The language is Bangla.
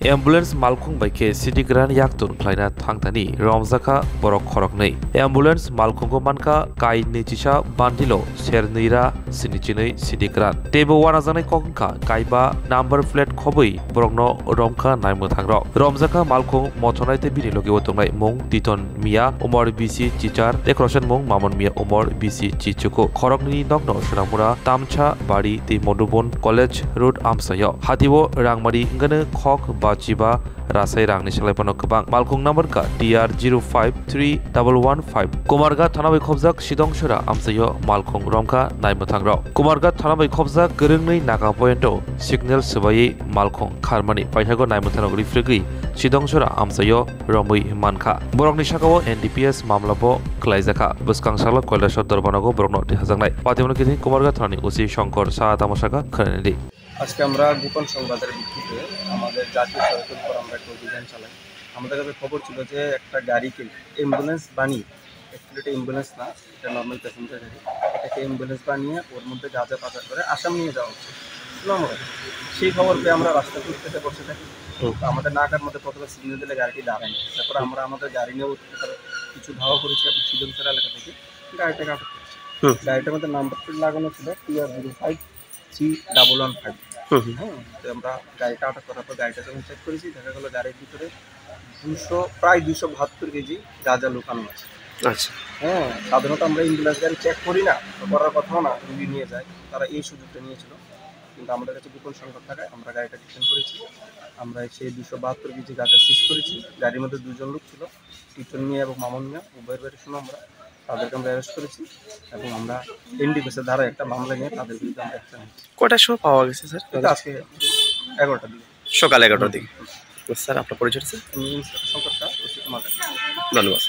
एम्बुलेंस मालखुं बाइके सिटी ग्रान याक्तुन फ्लाइना थांथानी रमजाखा बरक खरक नै एम्बुलेंस मालखुंगो मानका काई निचिसा बान्दिलो सेरनैरा सिनिचिनै सिटी ग्रान टेबो वाना जानाय कखंखा काइबा नाम्बार प्लेट खबै बरकनो रमखा नायमो थांग्र रमजाखा मालखुं मथनायते बिनि लगे वतंनाय मुं तितन मिया उमर बिसि चिचार डेकोरेशन मुं मामन मिया उमर बिसि चिचुको खरकनि नग्न सुनामुरा तामचा बाड़ी ति मधुबन कलेज रोड आमसायो हातिबो रांमारी गने खक बाजिबा रासाय रांनि सालायपनो गोबां मालखुं नम्बरका TR053115 कुमारगा थाना बैखबजाक सिदंसरा आमसायो मालखुं रमखा नायमो थांग्र कुमारगा थाना बैखबजाक गोरोंनै नागा पयेन्टो सिगनेल सबायै मालखुं खारमानि पाइथागो नायमो थानागरि फ्रिगै सिदंसरा आमसायो रमै मानखा बरकनि साकाव NDPS मामलाबो खलायजाखा बसकांसाल कयलासर दरबानागो बरकनो देहाजांनाय पातिमनो किनि कुमारगा थानानि ओसि शंकर साहा तामसाका खनेदि আজকে আমরা গোপন সংবাদের ভিত্তিতে আমাদের জাতীয় সড়কের উপর আমরা একটা অভিযান চালাই। আমাদের কাছে খবর ছিল যে একটা গাড়িকে অ্যাম্বুলেন্স বানিয়ে, অ্যাকচুয়ালি এটা অ্যাম্বুলেন্স না, এটা নর্মাল প্যাসেঞ্জার গাড়ি, এটাকে অ্যাম্বুলেন্স বানিয়ে ওর মধ্যে গাঁজা পাচার করে আসাম নিয়ে যাওয়া হচ্ছে। সেই খবর পেয়ে আমরা রাস্তা ঘুরতে বসে থাকি। আমাদের নাকার মধ্যে প্রথমে সিগন্যাল দিলে গাড়িটি দাঁড়ায়নি, তারপরে আমরা আমাদের গাড়ি নিয়েও কিছু ধাওয়া করেছি এবং সিডনসের এলাকা থেকে গাড়িটাকে আটক করেছি। গাড়িটার মধ্যে নাম্বার প্লেট লাগানো ছিল TR05C115। তো আমরা গাড়িটা আটক করার পর গাড়িটা যখন চেক করেছি দেখা গেলো গাড়ির ভিতরে প্রায় 272 কেজি গাঁজা লুকানো আছে। আচ্ছা, সাধারণত আমরা অ্যাম্বুলেন্স গাড়ি চেক করি না, করার কথাও না, রুগী নিয়ে যায়, তারা এই সুযোগটা নিয়েছিল। কিন্তু আমাদের কাছে গোপন সংবাদ থাকায় আমরা গাড়িটা ডিটেন করেছি। আমরা সেই 272 কেজি গাঁজা সিজ করেছি। গাড়ির মধ্যে দুজন লোক ছিল, টিটন মিয়া এবং মামুন মিয়া, উভয়ের বাড়ি শুনো আমরা তাদেরকে আমরা অ্যারেস্ট করেছি এবং আমরা NDPS ধারায় একটা মামলা নিয়ে তাদের বিরুদ্ধে আমরা অ্যাকশন নিয়েছি। কটার সময় পাওয়া গেছে স্যার? আজকে 11টার দিকে, সকাল 11টার দিকে। স্যার আপনার পরিচয়? স্যার শঙ্কর শাহ, ধন্যবাদ।